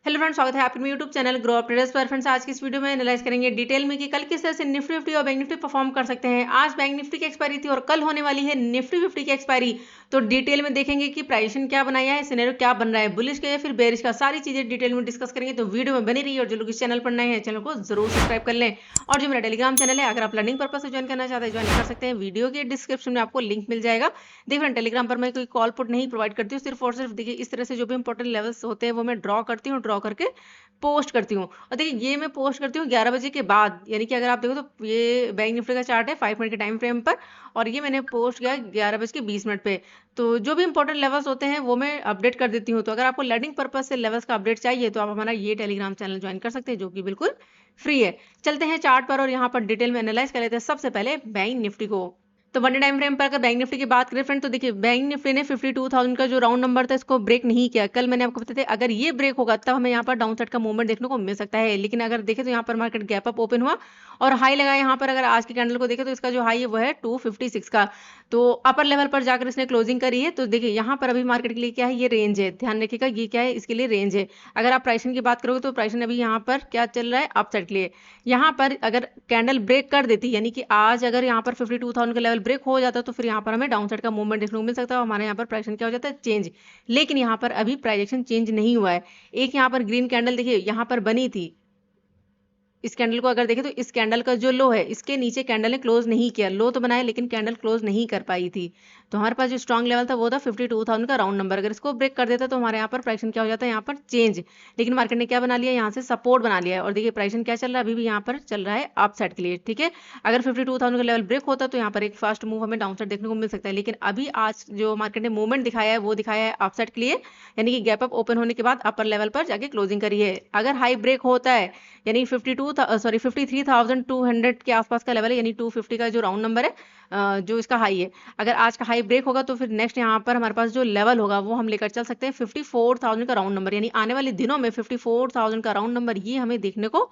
Hello friends, स्वागत है आपके मेरे YouTube channel grow up traders पर। फ्रेंड्स, आज की इस वीडियो में एनालाइज करेंगे डिटेल में कि कल किस तरह से निफ्टी और बैंक निफ्टी परफॉर्म कर सकते हैं। आज बैंक निफ्टी की एक्सपायरी थी और कल होने वाली है निफ्टी 50 की एक्सपायरी। तो डिटेल में देखेंगे कि प्राइसिंग क्या बनाया है, सिनेरियो क्या बन रहा है, बुलिश का या फिर बेरिश का, सारी चीजें डिटेल में डिस्कस करेंगे। तो वीडियो में बनी रही और जो लोग इस चैनल पर नए हैं चैनल को जरूर सब्सक्राइब कर लें। और जो मेरा टेलीग्राम चैनल है, अगर आप लर्निंग पर्पज से ज्वाइन करना चाहते हैं ज्वाइन कर सकते हैं। वीडियो के डिस्क्रिप्शन में आपको लिंक मिल जाएगा। देखिए, टेलीग्राम पर मैं कोई कॉल पुट नहीं प्रोवाइड करती हूँ, सिर्फ और सिर्फ देखिए इस तरह से जो भी इंपॉर्टेंट लेवल्स होते हैं वो मैं ड्रॉ करती हूँ, ड्रॉ करके पोस्ट करती हूँ। और देखिए, ये मैं पोस्ट करती हूँ 11 बजे के बाद, यानी कि अगर आप देखो तो ये बैंक निफ्टी का चार्ट है 5 मिनट के टाइम फ्रेम पर, और ये मैंने पोस्ट किया 11 बज के 20 मिनट पे। तो जो भी इंपॉर्टेंट लेवल्स होते हैं वो मैं अपडेट कर देती हूँ। तो अगर आपको लर्निंग पर्पज से लेवल्स का अपडेट चाहिए तो आप हमारा ये टेलीग्राम चैनल ज्वाइन कर सकते हैं, जो कि बिल्कुल फ्री है। चलते हैं चार्ट पर और यहाँ पर डिटेल में एनालाइज कर लेते हैं। सबसे पहले बैंक निफ्टी को, तो वन डे टाइम फ्रेम पर अगर बैंक निफ्टी की बात करें फ्रेंड, तो देखिए बैंक निफ्टी ने 52,000 का जो राउंड नंबर था इसको ब्रेक नहीं किया। कल मैंने आपको बताया था अगर ये ब्रेक होगा तब हमें यहाँ पर डाउन साइड का मूवमेंट देखने को मिल सकता है। लेकिन अगर देखें तो यहाँ पर मार्केट गैप अप ओपन हुआ और हाई लगा। यहाँ पर अगर आज के कैंडल को देखें तो इसका जो हाई है वो है 256 का। तो अपर लेवल पर जाकर इसने क्लोजिंग करी है। तो देखिए यहाँ पर अभी मार्केट के लिए क्या है, ये रेंज है, ध्यान रखिएगा ये क्या है, इसके लिए रेंज है। अगर आप प्राइसिंग की बात करोगे तो प्राइसिंग अभी यहाँ पर क्या चल रहा है, अपसाइड के लिए। यहाँ पर अगर कैंडल ब्रेक कर देती, यानी कि आज अगर यहाँ पर 52,000 का लेवल ब्रेक हो जाता तो फिर यहाँ पर हमें डाउन साइड का मूवमेंट देखने को मिल सकता है। हमारे यहाँ पर प्राइस क्या हो जाता है, चेंज। लेकिन यहाँ पर अभी प्राइस चेंज नहीं हुआ है। एक यहाँ पर ग्रीन कैंडल देखिए यहाँ पर बनी थी। इस कैंडल को अगर देखें तो इस कैंडल का जो लो है इसके नीचे कैंडल ने क्लोज नहीं किया। लो तो बनाया लेकिन कैंडल क्लोज नहीं कर पाई थी। तो हमारे पास जो स्ट्रॉन्ग लेवल था वो था 52,000 का राउंड नंबर। अगर इसको ब्रेक कर देता तो हमारे यहाँ पर प्राइसन क्या हो जाता है, यहाँ पर चेंज। लेकिन मार्केट ने क्या बना लिया, यहाँ से सपोर्ट बना लिया है। और देखिए प्राइसन क्या चल रहा है, अभी भी यहाँ पर चल रहा है अप साइड के लिए। ठीक है, अगर 52,000 का लेवल ब्रेक होता तो यहाँ पर एक फास्ट मूव हमें डाउन साइड देखने को मिल सकता है। लेकिन अभी आज जो मार्केट ने मूवमेंट दिखाया है वो दिखाया है अप साइड के लिए, यानी कि गैप अप ओपन होने के बाद अपर लेवल पर जाके क्लोजिंग करी है। अगर हाई ब्रेक होता है, यानी 53,200 के आसपास का लेवल है, यानी 250 का जो राउंड नंबर है, जो इसका हाई है, अगर आज का हाई ब्रेक होगा तो फिर नेक्स्ट यहाँ पर हमारे पास जो लेवल होगा वो हम लेकर चल सकते हैं 54,000 का राउंड नंबर। यानी आने वाले दिनों में 54,000 का राउंड नंबर ये हमें देखने को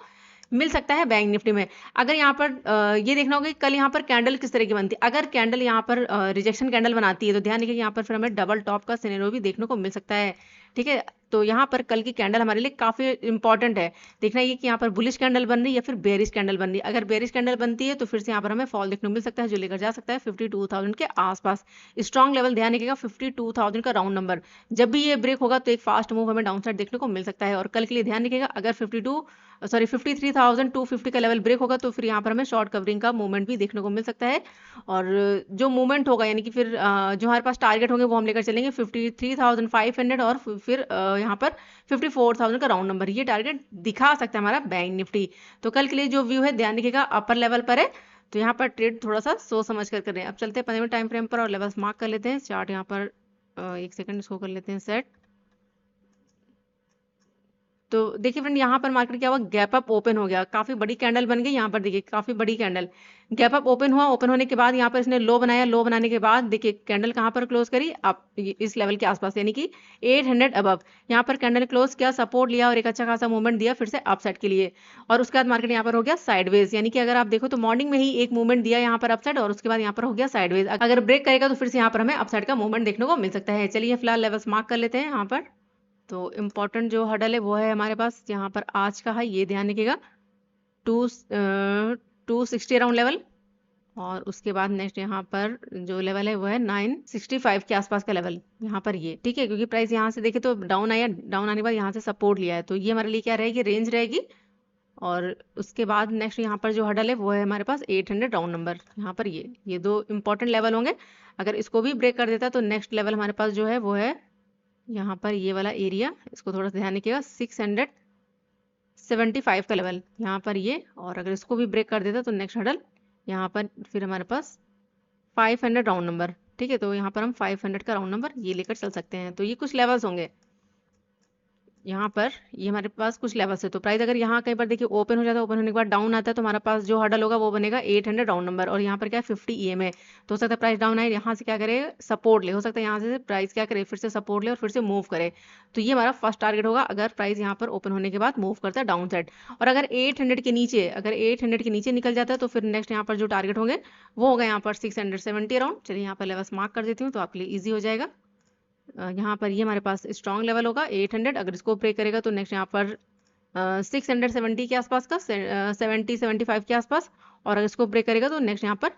मिल सकता है बैंक निफ्टी में। अगर यहाँ पर ये देखना होगा कि कल यहाँ पर कैंडल किस तरह की बनती है। अगर कैंडल यहाँ पर रिजेक्शन कैंडल बनाती है तो ध्यान रखिए यहाँ पर फिर हमें डबल टॉप का सिनेरियो भी देखने को मिल सकता है। ठीक है, तो यहाँ पर कल की कैंडल हमारे लिए काफी इंपॉर्टेंट है। देखना ये कि यहाँ पर बुलिश कैंडल बन रही है या फिर बेरिश कैंडल बन रही है। अगर बेरिश कैंडल बनती है तो फिर से यहाँ पर हमें फॉल देखने को मिल सकता है, जो लेकर जा सकता है 52,000 के आसपास। स्ट्रॉन्ग लेवल ध्यान रखिएगा 52,000 का राउंड नंबर। जब भी ये ब्रेक होगा तो एक फास्ट मूव हमें डाउन साइड देखने को मिल सकता है। और कल के लिए ध्यान रखिएगा अगर 53,250 का लेवल ब्रेक होगा तो फिर यहाँ पर हमें शॉर्ट कवरिंग का मूवमेंट भी देखने को मिल सकता है। और जो मूवमेंट होगा, यानी कि फिर जो हमारे पास टारगेट होंगे वो हम लेकर चलेंगे 53,500 और फिर यहाँ पर 54,000 का राउंड नंबर। ये टारगेट दिखा सकता है हमारा बैंक निफ्टी। तो कल के लिए जो व्यू है ध्यान रखिएगा अपर लेवल पर है, तो यहाँ पर ट्रेड थोड़ा सा सोच समझ कर रहे हैं। अब चलते हैं 15 मिनट टाइम फ्रेम पर और लेवल्स मार्क कर लेते हैं। चार्ट यहाँ पर एक सेकंड इसको कर लेते हैं सेट। तो देखिए फ्रेंड, यहाँ पर मार्केट क्या हुआ, गैप अप ओपन हो गया, काफी बड़ी कैंडल बन गई। यहाँ पर देखिए काफी बड़ी कैंडल, गैप अप ओपन हुआ। ओपन होने के बाद यहाँ पर इसने लो बनाया। लो बनाने के बाद देखिए कैंडल कहाँ पर क्लोज करी, अब इस लेवल के आसपास, यानी कि 800 अबव। यहाँ पर कैंडल क्लोज किया, सपोर्ट लिया और एक अच्छा खासा मूवमेंट दिया फिर से अपसाइड के लिए। और उसके बाद मार्केट यहाँ पर हो गया साइडवेज, यानी कि अगर आप देखो तो मॉर्निंग में ही एक मूवमेंट दिया यहाँ पर अपसाइड और उसके बाद यहाँ पर हो गया साइडवेज। अगर ब्रेक करेगा तो फिर से यहाँ पर हमें अपसाइड का मूवमेंट देखने को मिल सकता है। चलिए फिलहाल लेवल्स मार्क कर लेते हैं यहाँ पर। तो इम्पोर्टेंट जो हडल है वो है हमारे पास यहाँ पर आज का है, ये ध्यान रखिएगा 260 राउंड लेवल। और उसके बाद नेक्स्ट यहाँ पर जो लेवल है वो है 965 के आसपास का लेवल यहाँ पर ये। ठीक है, क्योंकि प्राइस यहाँ से देखे तो डाउन आया, डाउन आने के बाद यहाँ से सपोर्ट लिया है, तो ये हमारे लिए क्या रहेगी, रेंज रहेगी। और उसके बाद नेक्स्ट यहाँ पर जो हडल है वो है हमारे पास 800 राउंड नंबर। यहाँ पर ये दो इंपॉर्टेंट लेवल होंगे। अगर इसको भी ब्रेक कर देता तो नेक्स्ट लेवल हमारे पास जो है वो है यहाँ पर ये वाला एरिया, इसको थोड़ा सा ध्यान रखिएगा 675 का लेवल यहाँ पर ये। और अगर इसको भी ब्रेक कर देता तो नेक्स्ट हडल यहाँ पर फिर हमारे पास 500 राउंड नंबर। ठीक है, तो यहाँ पर हम 500 का राउंड नंबर ये लेकर चल सकते हैं। तो ये कुछ लेवल्स होंगे यहाँ पर, ये हमारे पास कुछ लेवल्स है। तो प्राइस अगर यहाँ कहीं पर देखिए ओपन हो जाता है, ओपन होने के बाद डाउन आता है तो हमारे पास जो हडल होगा वो बनेगा 800 राउंड नंबर। और यहाँ पर क्या है 50 EMA। तो हो सकता है प्राइस डाउन आए, यहाँ से क्या करे, सपोर्ट ले, हो सकता है यहाँ से प्राइस क्या करे, फिर से सपोर्ट ले और फिर से मूव करे। तो ये हमारा फर्स्ट टारगेट होगा अगर प्राइस यहाँ पर ओपन होने के बाद मूव करता है डाउन साइड। और अगर 800 के नीचे, अगर 800 के नीचे निकल जाता है तो फिर नेक्स्ट यहाँ पर जो टारगेट होंगे वो होगा यहाँ पर 670 राउंड। चलिए यहाँ पर लेवल्स मार्क कर देती हूँ तो आपके लिए ईजी हो जाएगा। यहाँ पर ये हमारे पास स्ट्रॉन्ग लेवल होगा 800। अगर इसको ब्रेक करेगा तो नेक्स्ट यहाँ पर 670 के आसपास का 70-75 के आसपास, और अगर इसको ब्रेक करेगा तो नेक्स्ट यहाँ पर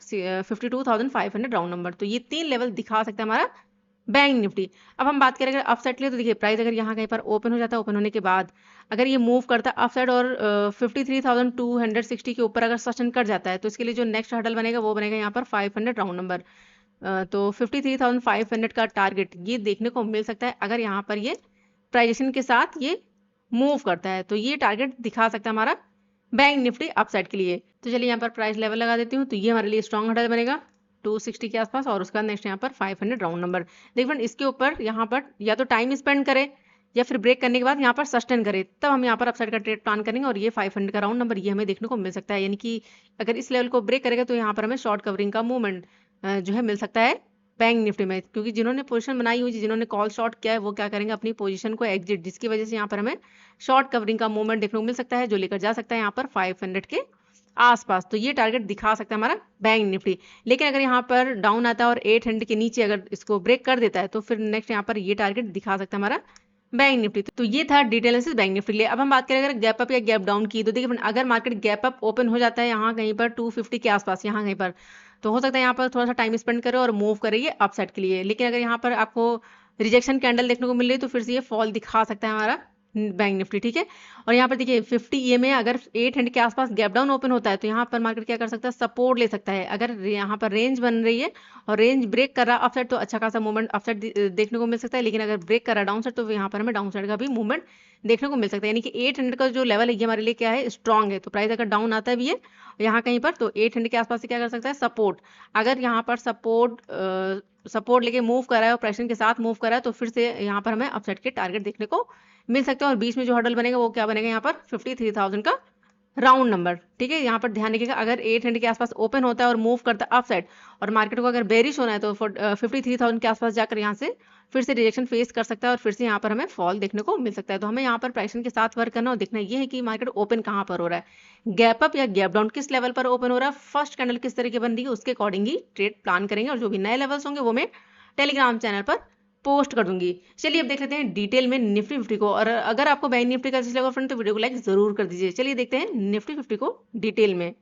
52,500 राउंड नंबर। तो ये 3 लेवल दिखा सकता है हमारा बैंक निफ्टी। अब हम बात करें अगर अपसाइड के लिए, तो देखिए प्राइस अगर यहाँ कहीं पर ओपन हो जाता है, ओपन होने के बाद अगर ये मूव करता है अपसाइड और 53,260 के ऊपर अगर सस्टेन कर जाता है, तो इसके लिए जो नेक्स्ट हर्डल बनेगा वो बनेगा यहाँ पर 500 राउंड नंबर। तो 53,500 का टारगेट ये देखने को मिल सकता है अगर यहाँ पर ये प्राइजेशन के साथ ये मूव करता है, तो ये टारगेट दिखा सकता है हमारा बैंक निफ्टी अपसाइड के लिए। तो चलिए यहाँ पर प्राइस लेवल लगा देती हूँ। तो ये हमारे लिए स्ट्रॉन्ग हर्डल बनेगा 260 के आसपास, और उसका नेक्स्ट यहाँ पर 500 राउंड नंबर। देखिए फ्रेंड, इसके ऊपर यहाँ पर या तो टाइम स्पेंड करे या फिर ब्रेक करने के बाद यहाँ पर सस्टेन करे, तब हम यहाँ पर अपसाइड का ट्रेड प्लान करेंगे। और ये 500 का राउंड नंबर ये हमें देखने को मिल सकता है, यानी कि अगर इस लेवल को ब्रेक करेगा तो यहाँ पर हमें शॉर्ट कवरिंग का मूवमेंट जो है मिल सकता है बैंक निफ्टी में, क्योंकि जिन्होंने पोजीशन बनाई हुई, जिन्होंने कॉल शॉर्ट किया है, वो क्या करेंगे अपनी पोजीशन को एग्जिट, जिसकी वजह से यहाँ पर हमें शॉर्ट कवरिंग का मूवमेंट देखने को मिल सकता है, जो लेकर जा सकता है यहाँ पर 500 के आसपास। तो ये टारगेट दिखा सकता है हमारा बैंक निफ्टी। लेकिन अगर यहाँ पर डाउन आता है और 800 के नीचे अगर इसको ब्रेक कर देता है, तो फिर नेक्स्ट यहाँ पर ये टारगेट दिखा सकता है हमारा बैंक निफ्टी। तो ये था डिटेल एनालिसिस बैंक निफ्टी के लिए। अब हम बात करें अगर गैप अप या गैप डाउन की, तो देखिए अगर मार्केट गैप अप ओपन हो जाता है यहाँ कहीं पर 250 के आसपास, यहाँ कहीं पर, तो हो सकता है यहाँ पर थोड़ा सा टाइम स्पेंड करे और मूव करे ये अपसाइड के लिए। लेकिन अगर यहाँ पर आपको रिजेक्शन कैंडल देखने को मिल रही है, तो फिर से ये फॉल दिखा सकता है हमारा बैंक निफ्टी, ठीक है। और यहाँ पर देखिए 50 EMA अगर 800 के आसपास गैप डाउन ओपन होता है, तो यहाँ पर मार्केट क्या कर सकता है, सपोर्ट ले सकता है। अगर यहाँ पर रेंज बन रही है और रेंज ब्रेक कर रहा है अपसाइड, तो अच्छा खासा मूवमेंट अपसाइड देखने को मिल सकता है। लेकिन अगर ब्रेक कर रहा है डाउन साइड, तो यहाँ पर हमें डाउन साइड का भी मूवमेंट देखने को मिल सकता है। यानी कि 800 का जो लेवल है ये हमारे लिए क्या है, स्ट्रॉन्ग है। तो प्राइस अगर डाउन आता भी है यहाँ कहीं पर, तो 800 के आसपास से क्या कर सकता है, सपोर्ट। अगर यहाँ पर सपोर्ट लेके मूव कर रहा है और प्रेशर के साथ मूव कर रहा है, तो फिर से यहाँ पर हमें अपसाइड के टारगेट देखने को मिल सकते हैं। और बीच में जो हर्डल बनेगा वो क्या बनेगा, यहाँ पर 53,000 का राउंड नंबर, ठीक है। यहाँ पर ध्यान रखिएगा, अगर 800 के आसपास ओपन होता है और मूव करता है अपसाइड, और मार्केट को अगर बेरिश होना है, तो 53,000 के आसपास जाकर यहाँ से फिर से रिजेक्शन फेस कर सकता है, और फिर से यहाँ पर हमें फॉल देखने को मिल सकता है। तो हमें यहाँ पर प्राइसिंग के साथ वर्क करना और देखना ये है कि मार्केट ओपन कहाँ पर हो रहा है, गैप अप या गैप डाउन, किस लेवल पर ओपन हो रहा है, फर्स्ट कैंडल किस तरह की बन रही है, उसके अकॉर्डिंग ही ट्रेड प्लान करेंगे। और जो भी नए लेवल्स होंगे वो मैं टेलीग्राम चैनल पर पोस्ट कर दूंगी। चलिए अब देख लेते हैं डिटेल में निफ्टी 50 को। और अगर आपको बैंक निफ्टी का अच्छा लगा फ्रेंड, तो वीडियो को लाइक जरूर कर दीजिए। चलिए देखते हैं निफ्टी 50 को डिटेल में।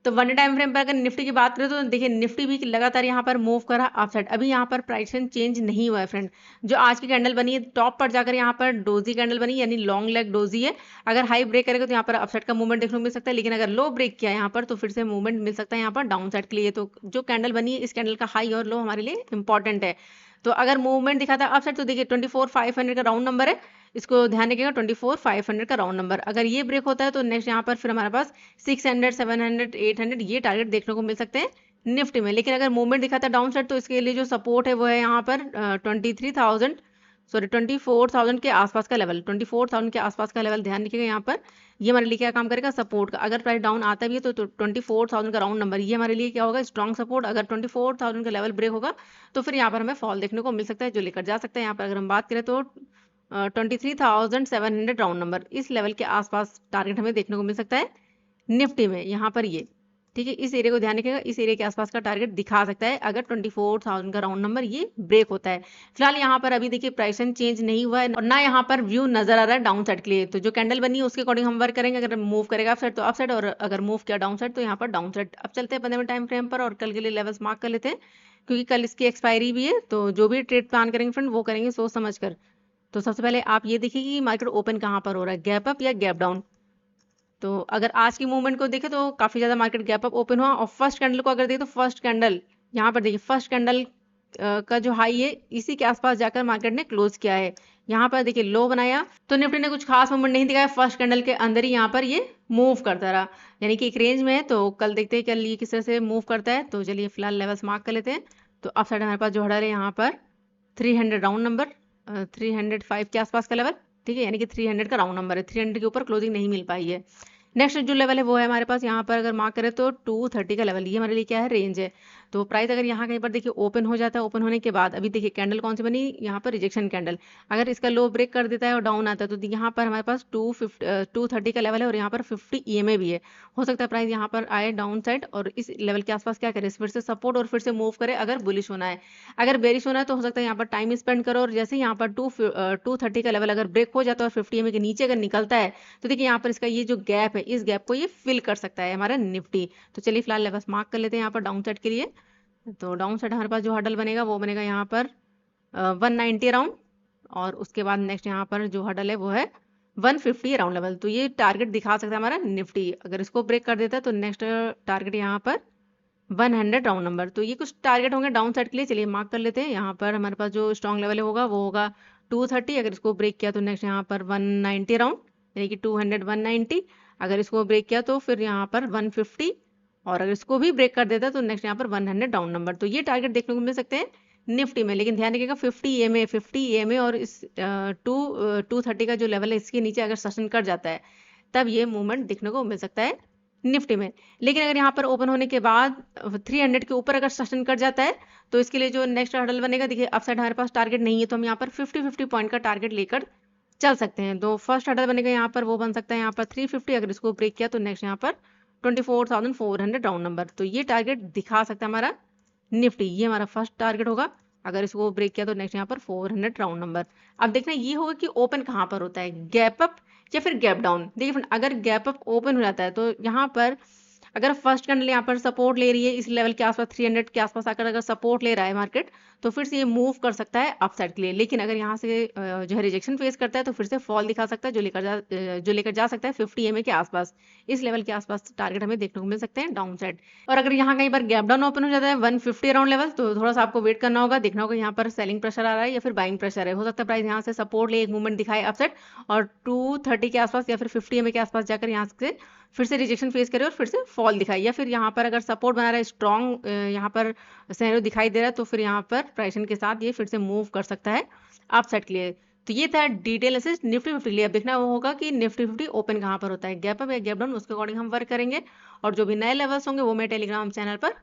तो वन डे टाइम फ्रेम पर अगर निफ्टी की बात करें, तो देखिए निफ्टी भी लगातार यहाँ पर मूव करा अपसाइड। अभी यहाँ पर प्राइसिंग चेंज नहीं हुआ है फ्रेंड। जो आज की कैंडल बनी है टॉप पर जाकर यहाँ पर डोजी कैंडल बनी, यानी लॉन्ग लेग डोजी है। अगर हाई ब्रेक करेगा तो यहाँ पर अपसाइड का मूवमेंट देखने को मिल सकता है। लेकिन अगर लो ब्रेक किया यहाँ पर, तो फिर से मूवमेंट मिल सकता है यहाँ पर डाउन साइड के लिए। तो जो कैंडल बनी है, इस कैंडल का हाई और लो हमारे लिए इंपॉर्टेंट है। तो अगर मूवमेंट दिखाता है अपसाइड, तो देखिए 24,500 का राउंड नंबर है, इसको ध्यान रखिएगा, 24,500 का राउंड नंबर। अगर ये ब्रेक होता है, तो नेक्स्ट यहाँ पर फिर हमारे पास 600, 700, 800 ये टारगेट देखने को मिल सकते हैं निफ्टी में। लेकिन अगर मूवमेंट दिखाता है डाउन साइड, तो इसके लिए जो सपोर्ट है वो है यहाँ पर 24,000 के आसपास का लेवल, 24,000 के आसपास का लेवल ध्यान रखिएगा। यहाँ पर ये हमारे लिए क्या काम करेगा, सपोर्ट का। अगर प्राइस डाउन आता भी है, तो 24,000 का राउंड नंबर ये हमारे लिए क्या होगा, स्ट्रॉन्ग सपोर्ट। अगर 24,000 का लेवल ब्रेक होगा, तो फिर यहाँ पर हमें फॉल देखने को मिल सकता है, जो लेकर जा सकता है। यहाँ पर अगर हम बात करें तो 23,700 राउंड नंबर, इस लेवल के आसपास टारगेट हमें देखने को मिल सकता है निफ्टी में। यहाँ पर ये, ठीक है, इस एरिया को ध्यान रखिएगा, इस एरिया के आसपास का टारगेट दिखा सकता है अगर 24,000 का राउंड नंबर ये ब्रेक होता है। फिलहाल यहाँ पर अभी देखिए प्राइसिंग चेंज नहीं हुआ है और ना यहाँ पर व्यू नजर आ रहा है डाउन साइड के लिए। तो जो कैंडल बनी है उसके अकॉर्डिंग हम वर्क करेंगे। अगर मूव करेगा अप साइड तो अप साइड, और अगर मूव किया डाउन साइड तो यहाँ पर डाउन साइड। अब चलते हैं 15 मिनट टाइम फ्रेम पर और कल के लिए लेवल्स मार्क कर लेते हैं, क्योंकि कल इसकी एक्सपायरी भी है। तो जो भी ट्रेड प्लान करेंगे फ्रेंड, वो करेंगे सोच समझ कर। तो सबसे पहले आप ये देखिए कि मार्केट ओपन कहाँ पर हो रहा है, गैप अप या गैप डाउन। तो अगर आज की मूवमेंट को देखें, तो काफी ज्यादा मार्केट गैप अप ओपन हुआ। और फर्स्ट कैंडल को अगर देखें, तो फर्स्ट कैंडल यहाँ पर देखिए, फर्स्ट कैंडल का जो हाई है इसी के आसपास जाकर मार्केट ने क्लोज किया है। यहाँ पर देखिए लो बनाया, तो निफ्टी ने कुछ खास मूवमेंट नहीं दिखाया, फर्स्ट कैंडल के अंदर ही यहाँ पर ये मूव करता रहा, यानी कि एक रेंज में है। तो कल देखते हैं कल ये किस तरह से मूव करता है। तो चलिए फिलहाल लेवल्स मार्क कर लेते हैं। तो अप साइड हमारे पास जो हड़ा है यहाँ पर 300 राउंड नंबर, 305 के आसपास का लेवल, ठीक है, यानी कि 300 का राउंड नंबर है। 300 के ऊपर क्लोजिंग नहीं मिल पाई है। नेक्स्ट जो लेवल है वो है हमारे पास यहाँ पर अगर मार्क करें तो 230 का लेवल, ये हमारे लिए क्या है, रेंज है। तो प्राइस अगर यहाँ कहीं पर देखिए ओपन हो जाता है, ओपन होने के बाद अभी देखिए कैंडल कौन सी बनी, यहाँ पर रिजेक्शन कैंडल, अगर इसका लो ब्रेक कर देता है और डाउन आता है तो यहाँ पर हमारे पास 230 का लेवल है और यहाँ पर 50 EMA भी है। हो सकता है प्राइस यहाँ पर आए डाउन साइड और इस लेवल के आसपास क्या करे, फिर से सपोर्ट और फिर से मूव करे अगर बुलिश होना है। अगर बेरिश होना है तो हो सकता है यहाँ पर टाइम स्पेंड करो और जैसे यहाँ पर 230 का लेवल अगर ब्रेक हो जाता है और 50 EMA के नीचे अगर निकलता है तो देखिए यहाँ पर इसका ये जो गैप है, इस गैप को ये फिल कर सकता है हमारा निफ्टी। तो चलिए फिलहाल लेवल्स मार्क कर लेते हैं यहाँ पर डाउन साइड के लिए। तो डाउन साइड हमारे पास जो हडल बनेगा वो बनेगा यहाँ पर 190 अराउंड, और उसके बाद नेक्स्ट यहाँ पर जो हडल है वो है 150 अराउंड लेवल। तो ये टारगेट दिखा सकता है हमारा निफ्टी, अगर इसको ब्रेक कर देता है तो नेक्स्ट टारगेट यहाँ पर 100 राउंड नंबर। तो ये कुछ टारगेट होंगे डाउन साइड के लिए, चलिए मार्क कर लेते हैं। यहाँ पर हमारे पास जो स्ट्रॉन्ग लेवल होगा वो होगा 230, अगर इसको ब्रेक किया तो नेक्स्ट यहाँ पर 190 राउंड, यानी कि 200 190, अगर इसको ब्रेक किया तो फिर यहाँ पर 150, और अगर इसको भी ब्रेक कर देता है तो नेक्स्ट यहाँ पर 100 डाउन नंबर। तो ये टारगेट देखने को मिल सकते हैं निफ्टी में, लेकिन ध्यान रखिएगा 50 EMA और इस 230 का जो लेवल है इसके नीचे अगर सस्टेन कर जाता है तब ये मूवमेंट देखने को मिल सकता है निफ्टी में। लेकिन अगर यहाँ पर ओपन होने के बाद 300 के ऊपर अगर सस्टेन कर जाता है तो इसके लिए जो नेक्स्ट हर्डल बनेगा, देखिए अपसाइड हमारे पास टारगेट नहीं है तो हम यहाँ पर 50 पॉइंट का टारगेट लेकर चल सकते हैं। तो फर्स्ट हर्डल बनेगा यहाँ पर, वो बन सकता है यहाँ पर 350, अगर इसको ब्रेक किया तो नेक्स्ट यहाँ पर 24,400 राउंड नंबर। तो ये टारगेट दिखा सकता है हमारा निफ्टी, ये हमारा फर्स्ट टारगेट होगा। अगर इसको ब्रेक किया तो नेक्स्ट यहाँ पर 400 राउंड नंबर। अब देखना ये होगा कि ओपन कहाँ पर होता है, गैप अप या फिर गैप डाउन। देखिए फ्रेंड, अगर गैप अप ओपन हो जाता है तो यहाँ पर अगर फर्स्ट कैंडल यहाँ पर सपोर्ट ले रही है इस लेवल के आसपास 300 के आसपास आकर अगर सपोर्ट ले रहा है मार्केट तो फिर से ये मूव कर सकता है अपसाइड के लिए। लेकिन अगर यहाँ से जो है रिजेक्शन फेस करता है तो फिर से फॉल दिखा सकता है, जो लेकर जा सकता है 50 EMA के आसपास, इस लेवल के आसपास टारगेट हमें देखने को मिल सकते हैं डाउन साइड। और अगर यहाँ कहीं पर गैप डाउन ओपन हो जाता है 150 अराउंड लेवल तो थोड़ा सा आपको वेट करना होगा, देखना होगा यहाँ पर सेलिंग प्रेशर आ रहा है या फिर बाइंग प्रेशर है। हो सकता है प्राइस यहाँ से सपोर्ट ले एक मूवमेंट दिखाए अपसाइड और 230 के आसपास या फिर 50 EMA के आसपास जाकर यहाँ से फिर से रिजेक्शन फेस करे और फिर से फॉल दिखाए, या फिर यहाँ पर अगर सपोर्ट बना रहा है स्ट्रॉन्ग यहाँ पर सिनेरियो दिखाई दे रहा है तो फिर यहाँ पर प्राइसिंग के साथ ये फिर से मूव कर सकता है अपसाइड के लिए। तो ये था डिटेल एनालिसिस निफ्टी 50 के लिए। अब देखना वो होगा कि निफ्टी 50 ओपन कहाँ पर होता है, गैप अप या गैप डाउन, उसके अकॉर्डिंग हम वर्क करेंगे। और जो भी नए लेवल्स होंगे वो मैं टेलीग्राम चैनल पर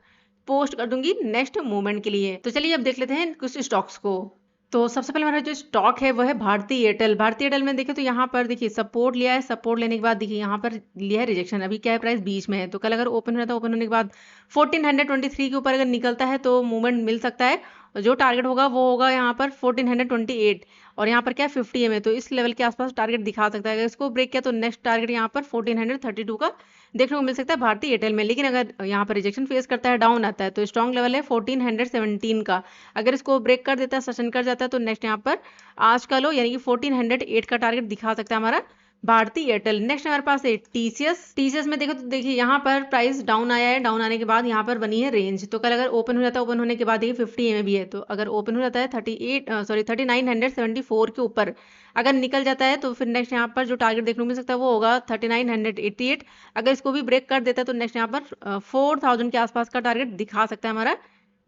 पोस्ट कर दूंगी नेक्स्ट मूवमेंट के लिए। तो चलिए अब देख लेते हैं कुछ स्टॉक्स को। तो सबसे पहले हमारा जो स्टॉक है वो है भारती एयरटेल। भारती एयरटेल में देखिए तो यहाँ पर देखिए सपोर्ट लिया है, सपोर्ट लेने के बाद देखिए यहाँ पर लिया है रिजेक्शन, अभी क्या है प्राइस बीच में है। तो कल अगर ओपन हो जाता है, ओपन होने के बाद 1423 के ऊपर अगर निकलता है तो मूवमेंट मिल सकता है। जो टारगेट होगा वो होगा यहाँ पर 1428, और यहाँ पर क्या है 50 EMA, तो इस लेवल के आसपास टारगेट दिखा सकता है। अगर इसको ब्रेक किया तो नेक्स्ट टारगेट यहाँ पर 1432 का देखने को मिल सकता है भारती एयरटेल में। लेकिन अगर यहाँ पर रिजेक्शन फेस करता है, डाउन आता है, तो स्ट्रॉन्ग लेवल है 1417 का, अगर इसको ब्रेक कर देता है, सस्टेन कर जाता है तो नेक्स्ट यहाँ पर आज का लो यानी कि 1408 का टारगेट दिखा सकता है हमारा भारती एयरटेल। नेक्स्ट हमारे पास है टीसीएस में देखो तो देखिए यहाँ पर प्राइस डाउन आया है, डाउन आने के बाद यहाँ पर बनी है रेंज। तो कल अगर ओपन हो जाता है, ओपन होने के बाद देखिए 50 EMA भी है, तो अगर ओपन हो जाता है 3974 के ऊपर अगर निकल जाता है तो फिर नेक्स्ट यहाँ पर जो टारगेट देखने को मिल सकता है वो होगा 3988। अगर इसको भी ब्रेक कर देता है तो नेक्स्ट यहाँ पर 4000 के आसपास का टारगेट दिखा सकता है हमारा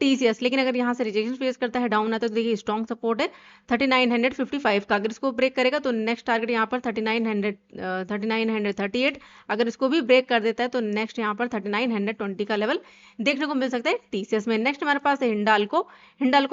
टीसीएस। लेकिन अगर यहाँ से रिजेक्शन फेस करता है, डाउन आता है, तो देखिए स्ट्रॉन्ग सपोर्ट है 3955 का, अगर इसको ब्रेक करेगा तो नेक्स्ट टारगेट यहाँ पर 3938, अगर इसको भी ब्रेक कर देता है तो नेक्स्ट यहाँ पर 3920 का लेवल देखने को मिल सकता है टीसीएस में। नेक्स्ट हमारे पास है हिंडाल्को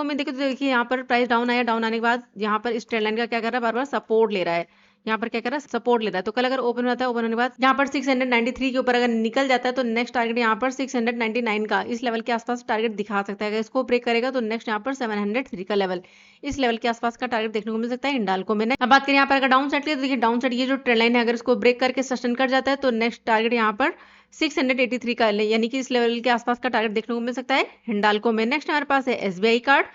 में देखिए तो देखिए यहाँ पर प्राइस डाउन आया, डाउन आने के बाद यहाँ पर इस ट्रेंड लाइन का क्या कर रहा है, बार बार सपोर्ट ले रहा है, यहाँ पर क्या कर रहा है सपोर्ट लेता है। तो कल अगर ओपन होता है, ओपन होने के बाद यहाँ पर 693 के ऊपर अगर निकल जाता है तो नेक्स्ट टारगेट यहाँ पर 699 का, इस लेवल के आसपास टारगेट दिखा सकता है। अगर इसको ब्रेक करेगा तो नेक्स्ट यहाँ पर 703 का लेवल, इस लेवल के आसपास का टारगेट देखने को मिल सकता है हिंडाल्को में। अब बात करें यहाँ पर अगर डाउन साइड की, तो देखिए डाउन साइड ये जो ट्रेंड लाइन है अगर इसको ब्रेक करके सस्टेन कर जाता है तो नेक्स्ट टारगेट यहाँ पर 683 का, यानी कि इस लेवल के आसपास का टारगेट देखने को मिल सकता है हिंडाल्को में। नेक्स्ट हमारे पास है एसबीआई कार्ड।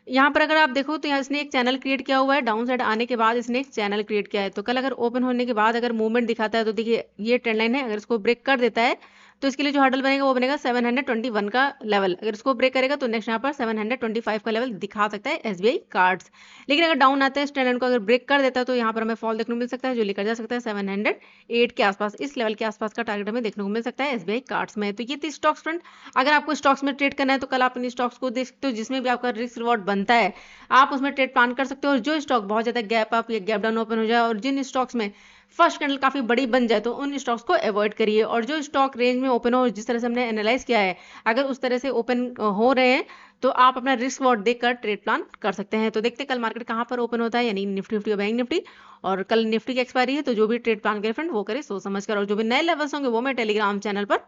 यहाँ पर अगर आप देखो तो यहाँ इसने एक चैनल क्रिएट किया हुआ है, डाउन साइड आने के बाद इसने एक चैनल क्रिएट किया है। तो कल अगर ओपन होने के बाद अगर मूवमेंट दिखाता है तो देखिए ये ट्रेंड लाइन है, अगर इसको ब्रेक कर देता है तो इसके लिए जो हर्डल बनेगा वो बनेगा 721 का लेवल, अगर इसको ब्रेक करेगा तो नेक्स्ट यहाँ पर 725 का लेवल दिखा सकता है एसबीआई कार्ड्स। लेकिन अगर डाउन आता है इस ट्रेंड लाइन को अगर ब्रेक कर देता है तो यहाँ पर हमें फॉल देखने को मिल सकता है, जो लेकर जा सकता है 708 के आसपास, इस लेवल के आसपास का टारगेट हमें देखने को मिल सकता है एसबीआई कार्ड्स में। तो ये थी स्टॉक्स फ्रेंड। अगर आपको स्टॉक्स में ट्रेड करना है तो कल आप इन स्टॉक्स को देख सकते हो, जिसमें भी आपका रिस्क रिवॉर्ड बनता है आप उसमें ट्रेड प्लान कर सकते हो। और जो स्टॉक बहुत ज्यादा गैप अप या गैप डाउन ओपन हो जाए और जिन स्टॉक्स में फर्स्ट कैंडल काफी बड़ी बन जाए तो उन स्टॉक्स को अवॉइड करिए। और जो स्टॉक रेंज में ओपन हो, जिस तरह से हमने एनालाइज किया है, अगर उस तरह से ओपन हो रहे हैं तो आप अपना रिस्क वॉट देखकर ट्रेड प्लान कर सकते हैं। तो देखते हैं कल मार्केट कहाँ पर ओपन होता है, यानी निफ्टी फिफ्टी और बैंक निफ्टी। और कल निफ्टी की एक्सपायरी है, तो जो भी ट्रेड प्लान करे फ्रेंड वो करे सोच समझ कर। और जो भी नए लेवल्स होंगे वो मैं टेलीग्राम चैनल पर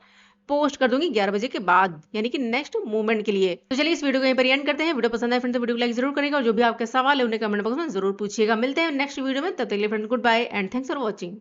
पोस्ट कर दूंगी 11 बजे के बाद, यानी कि नेक्स्ट मूवमेंट के लिए। तो चलिए इस वीडियो को यहीं पर एंड करते हैं। वीडियो पसंद आए फ्रेंड तो वीडियो को लाइक जरूर करेगा, और जो भी आपके सवाल है उन्हें कमेंट बॉक्स में जरूर पूछिएगा। मिलते हैं नेक्स्ट वीडियो में, तब तक के लिए friend good bye and thanks for watching.